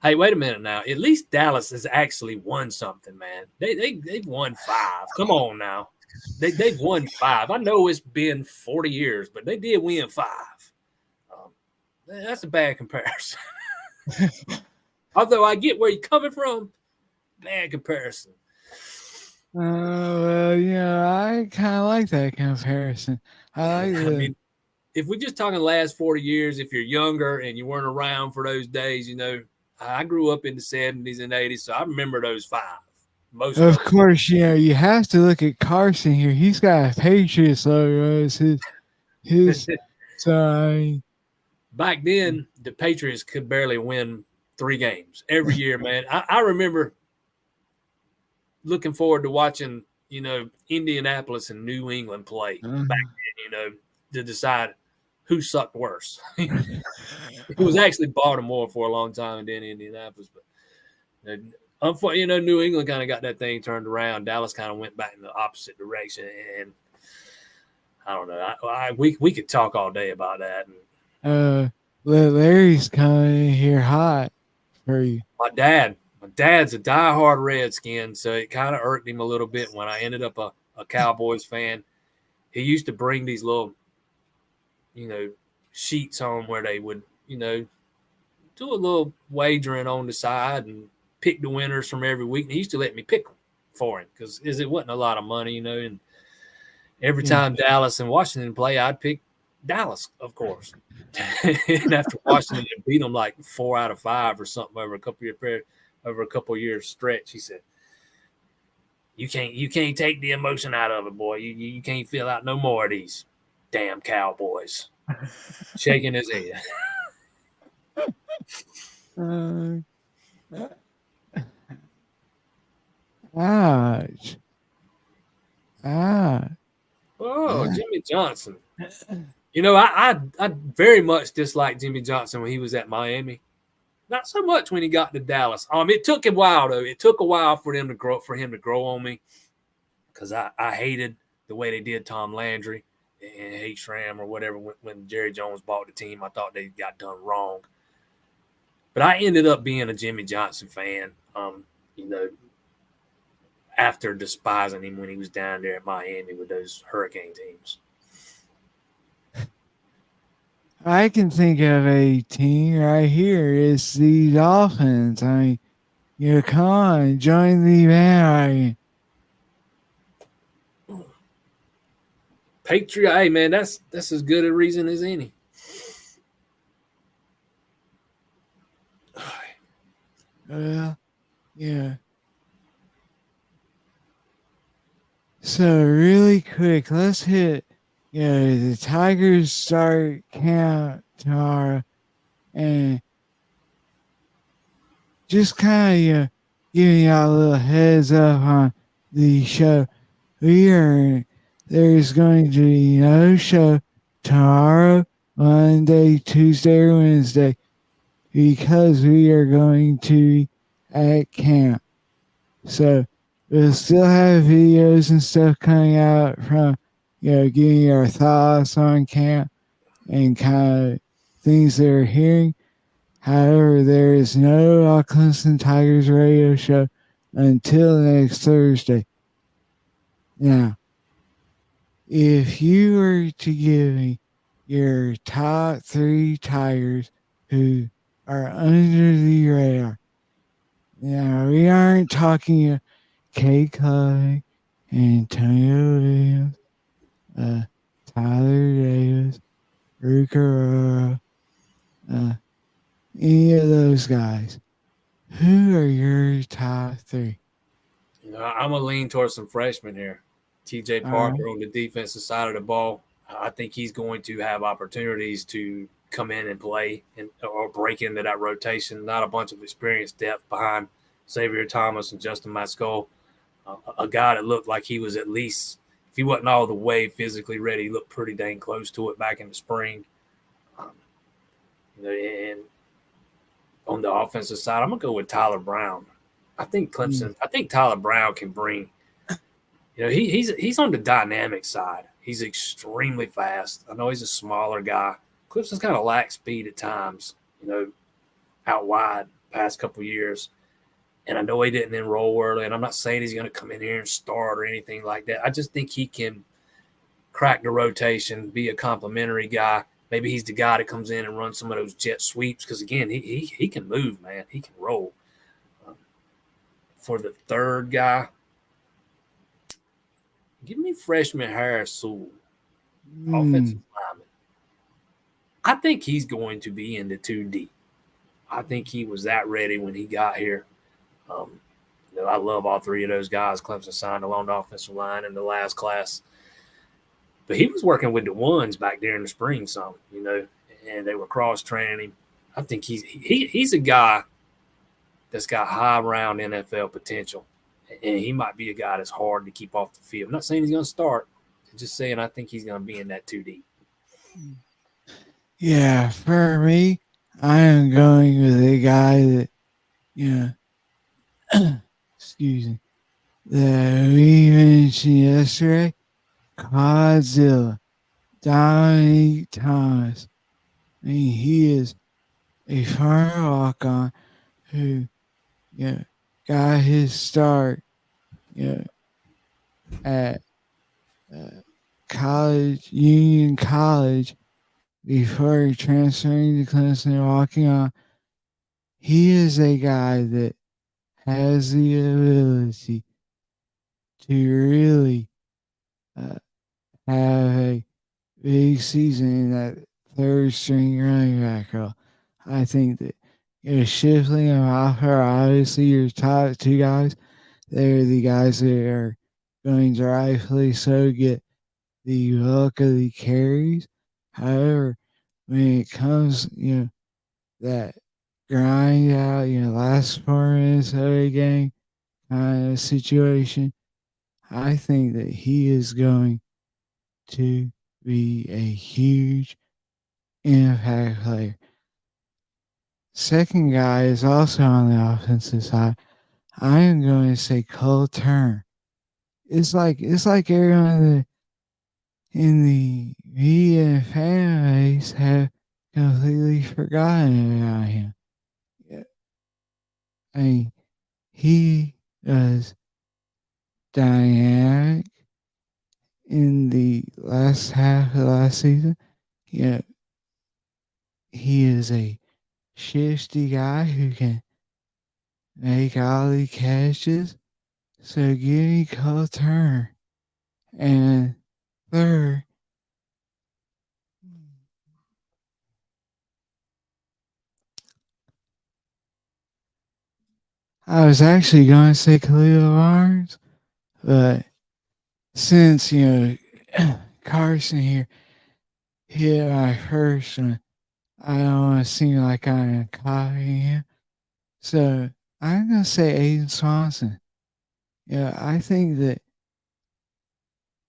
Hey, wait a minute now. At least Dallas has actually won something, man. They've won 5. Come on now. They've won 5. I know it's been 40 years, but they did win 5. That's a bad comparison. Although I get where you're coming from, bad comparison. Well, I kind of like that comparison. I like I mean, if we're just talking the last 40 years, if you're younger and you weren't around for those days, I grew up in the 70s and 80s, so I remember those 5. Of course, you have to look at Carson here. He's got a Patriots logo as his sign. Back then, the Patriots could barely win 3 games every year, man. I remember looking forward to watching, Indianapolis and New England play back then, to decide who sucked worse. It was actually Baltimore for a long time and then Indianapolis. But, New England kind of got that thing turned around. Dallas kind of went back in the opposite direction. And I don't know. We could talk all day about that. Larry's coming in here hot for you. My dad's a diehard Redskin, so it kind of irked him a little bit when I ended up a Cowboys fan. He used to bring these little, sheets home where they would, do a little wagering on the side and pick the winners from every week. And he used to let me pick them for him because it wasn't a lot of money, and every time Dallas and Washington play, I'd pick Dallas, of course. And after Washington beat them like 4 out of 5 or something over a couple years stretch, he said, "You can't take the emotion out of it, boy. You can't feel out no more of these damn Cowboys." Shaking his head. Uh, ouch. Ah. Oh, Jimmy Johnson. I very much disliked Jimmy Johnson when he was at Miami. Not so much when he got to Dallas. It took a while though. It took a while for him to grow on me because I hated the way they did Tom Landry and H. Shram or whatever when Jerry Jones bought the team. I thought they got done wrong. But I ended up being a Jimmy Johnson fan. You know, after despising him when he was down there at Miami with those Hurricane teams. I can think of a team right here. It's the Dolphins. I mean, come on, join the bandwagon. Patriot, hey man, that's as good a reason as any. Well, yeah. So really quick, let's hit. The Tigers start camp tomorrow, and just kind of giving y'all a little heads up on the show. There's going to be no show tomorrow, Monday, Tuesday, or Wednesday, because we are going to be at camp. So we'll still have videos and stuff coming out from, giving our thoughts on camp and kind of things they're hearing. However, there is no Clemson Tigers radio show until next Thursday. Now, if you were to give me your top 3 Tigers who are under the radar, now we aren't talking K. Clay, Antonio Williams, Tyler Davis, Rick Aurora, any of those guys. Who are your top 3? I'm gonna lean towards some freshmen here. T.J. Parker on the defensive side of the ball. I think he's going to have opportunities to come in and play or break into that rotation. Not a bunch of experienced depth behind Xavier Thomas and Justin Mascoll. A guy that looked like he was at least, if he wasn't all the way physically ready, he looked pretty dang close to it back in the spring. And on the offensive side, I'm gonna go with Tyler Brown. I think Clemson. I think Tyler Brown can bring. He's on the dynamic side. He's extremely fast. I know he's a smaller guy. Clemson's kind of lacked speed at times. Out wide past couple years. And I know he didn't enroll early. And I'm not saying he's going to come in here and start or anything like that. I just think he can crack the rotation, be a complimentary guy. Maybe he's the guy that comes in and runs some of those jet sweeps because, again, he can move, man. He can roll. For the third guy, give me freshman Harris Sewell, offensive lineman. I think he's going to be in the 2D. I think he was that ready when he got here. I love all 3 of those guys. Clemson signed along the offensive line in the last class. But he was working with the ones back there in the spring some, and they were cross-training him. I think he's a guy that's got high-round NFL potential, and he might be a guy that's hard to keep off the field. I'm not saying he's going to start. I'm just saying I think he's going to be in that 2D. Yeah, for me, I am going with a guy that, excuse me, that we mentioned yesterday, Godzilla, Dominique Thomas. I mean, he is a former walk-on who, got his start, at Union College, before transferring to Clemson and walking on. He is a guy that has the ability to really have a big season in that third string running back role. I think that Shifley and Hopper are obviously your top two guys. They're the guys that are going to rightfully so get the bulk of the carries. However, when it comes, that grind out, last 4 minutes of a game kind of situation, I think that he is going to be a huge impact player. Second guy is also on the offensive side. I am going to say Cole Turner. It's like everyone in the media and fan base have completely forgotten about him. Yeah, I mean, he was dynamic in the last half of last season. Yeah, he is a shifty guy who can make all the catches. So give me Cole Turner. And third, I was actually going to say Khalil Barnes, but since, Carson here hit my first one, I don't want to seem like I'm copying him. So I'm going to say Aiden Swanson. Yeah, I think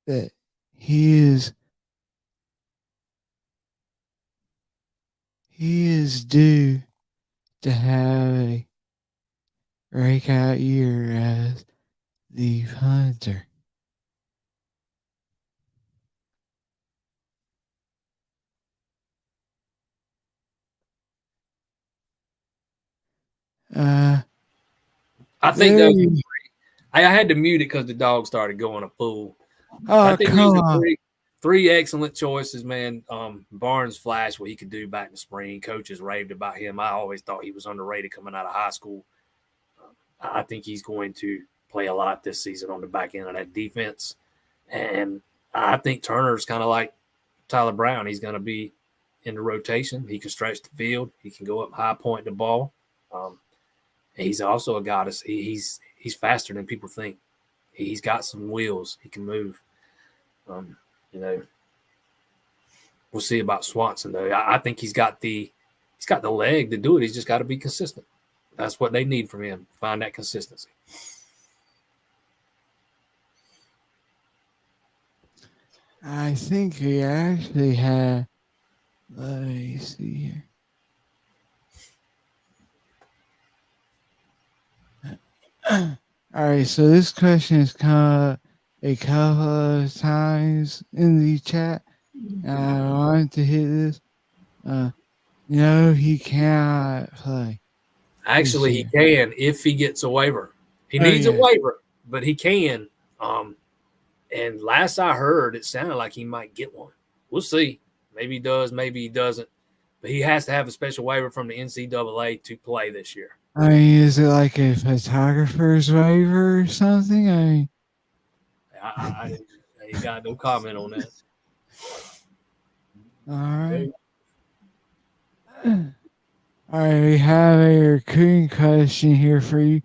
that he is he is due to have a breakout year as the punter. Uh, I think there. those. I had to mute it because the dog started going a fool. But I Oh, think come those are on. three excellent choices, man. Barnes flashed what he could do back in the spring. Coaches raved about him. I always thought he was underrated coming out of high school. I think he's going to play a lot this season on the back end of that defense. And I think Turner's kind of like Tyler Brown. He's going to be in the rotation. He can stretch the field. He can go up high, point the ball. Um, he's also a guy he's faster than people think. He's got some wheels. He can move. Um, you know, we'll see about Swanson though. I think he's got the leg to do it. He's just got to be consistent. That's what they need from him. Find that consistency. I think we actually had. Let me see here. All right, so this question has come up a couple of times in the chat, and I wanted to hit this. Uh, no, he cannot play this Actually, he year. can if he gets a waiver. He Oh needs a yeah, waiver, but he can. And last I heard, it sounded like he might get one. We'll see. Maybe he does, maybe he doesn't. But he has to have a special waiver from the NCAA to play this year. I mean, is it like a photographer's waiver or something? I mean, I ain't got no comment on that. all right. All right, we have a recruiting question here for you.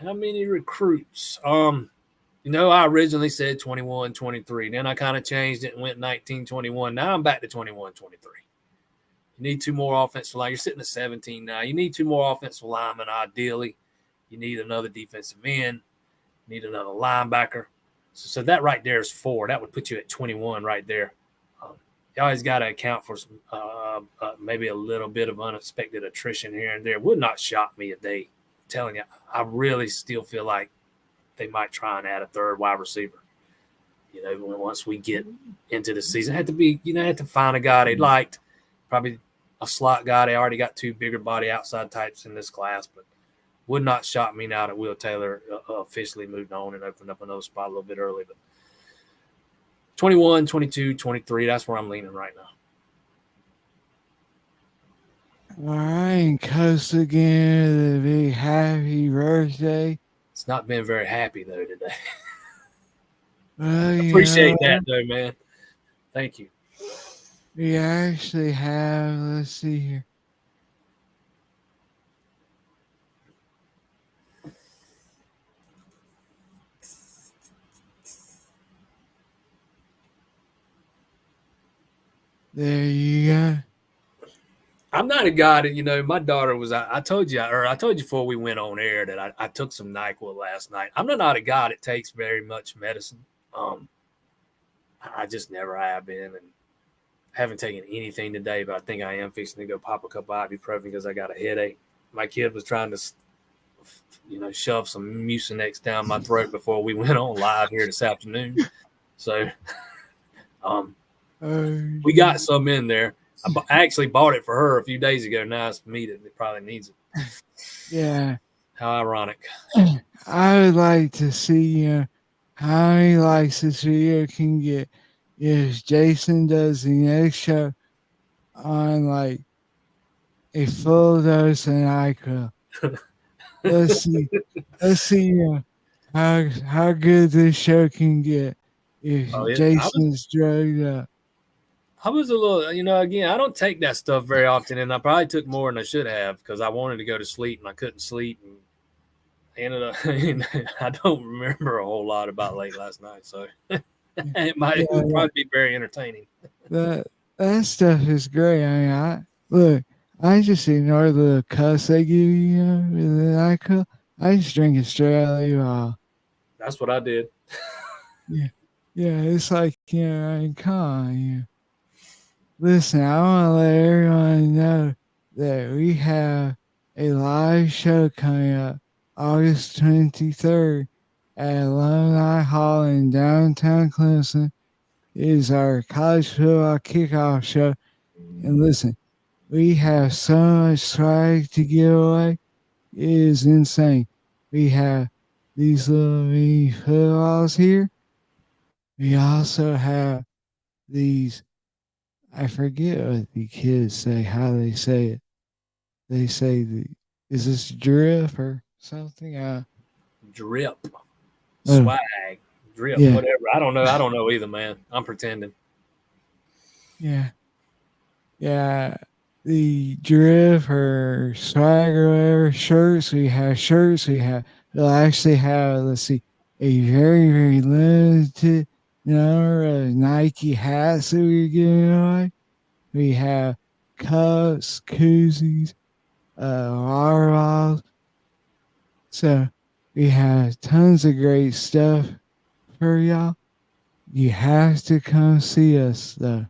How many recruits? I originally said 21, 23. Then I kind of changed it and went 19, 21. Now I'm back to 21, 23. You need two more offensive line. You're sitting at 17 now. You need two more offensive linemen, ideally. You need another defensive end. You need another linebacker. So that right there is four. That would put you at 21 right there. You always got to account for some maybe a little bit of unexpected attrition here and there. It would not shock me if I'm telling you, I really still feel like they might try and add a third wide receiver. Once we get into the season, had to find a guy they liked, probably a slot guy. They already got two bigger body outside types in this class, but would not shock me now that Will Taylor officially moved on and opened up another spot a little bit early. But 21, 22, 23, that's where I'm leaning right now. All right, Coast again, the big happy birthday. It's not been very happy, though, today. Well, Appreciate that, though, man. Thank you. we actually have, let's see here. There you go. I'm not a guy that, my daughter was, I told you, or I told you before we went on air that I took some NyQuil last night. I'm not a guy that takes very much medicine. I just never have been, and haven't taken anything today, but I think I am fixing to go pop a couple ibuprofen because I got a headache. My kid was trying to, shove some Mucinex down my throat before we went on live here this afternoon. So, we got some in there. I actually bought it for her a few days ago. Now it's me that probably needs it. Yeah. How ironic. I would like to see how many likes this video can get if Jason does the next show on like a full dose of NyQuil. Let's see. Let's see how good this show can get if Jason's drugged up. I was a little, again, I don't take that stuff very often, and I probably took more than I should have because I wanted to go to sleep and I couldn't sleep, and I ended up. I don't remember a whole lot about late last night, so it would probably be very entertaining. That stuff is great. I mean, I just ignore the cuss they give you, with the NyQuil. I just drink it straight out of the bottle. That's what I did. Yeah, it's like come on, Listen, I want to let everyone know that we have a live show coming up August 23rd at Alumni Hall in downtown Clemson. It is our college football kickoff show. And listen, we have so much swag to give away. It is insane. We have these little mini footballs here. We also have these, I forget what the kids say, how they say it. They say, is this drip or something? Drip. Swag. Drip. Yeah. Whatever. I don't know. I don't know either, man. I'm pretending. Yeah. The drip or swag or whatever shirts. We have shirts. We'll actually have, let's see, a very, very limited number of Nike hats that we're giving away. We have cups, koozies, water bottles. So we have tons of great stuff for y'all. You have to come see us though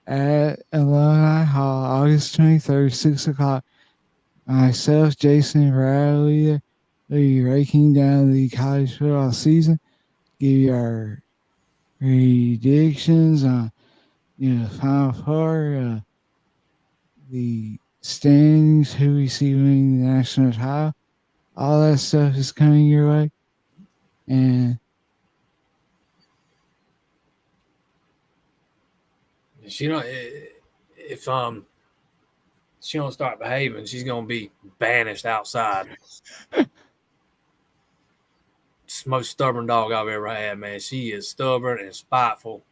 at Alumni Hall, August 23rd, 6 o'clock. Myself, Jason, and Bradley will be breaking down the college football season, give you our predictions on, Final Four, the standings, who we see winning the national title. All that stuff is coming your way. And if she don't start behaving, she's gonna be banished outside. It's the most stubborn dog I've ever had, man. She is stubborn and spiteful.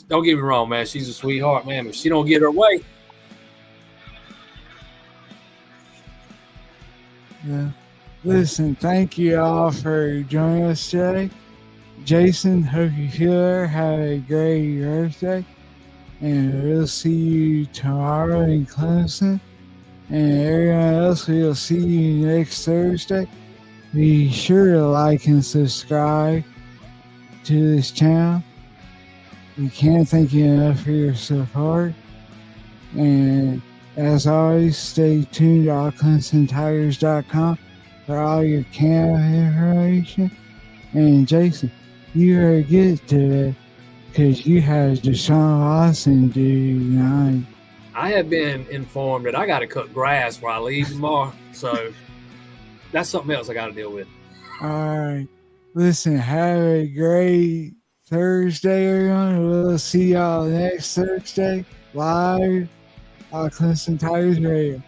Don't get me wrong, man. She's a sweetheart, man. If she don't get her way. Yeah. Listen, thank you all for joining us today. Jason, hope you feel better. Have a great birthday. And we'll see you tomorrow in Clemson. And everyone else, we'll see you next Thursday. Be sure to like and subscribe to this channel. We can't thank you enough for your support. And as always, stay tuned to allclemsontigers.com for all your camp information. And Jason, you are good today because you had Deshaun Watson do 9. I have been informed that I got to cut grass before I leave tomorrow. So that's something else I got to deal with. All right. Listen, have a great Thursday, everyone. We'll see y'all next Thursday live on Clemson Tigers Radio.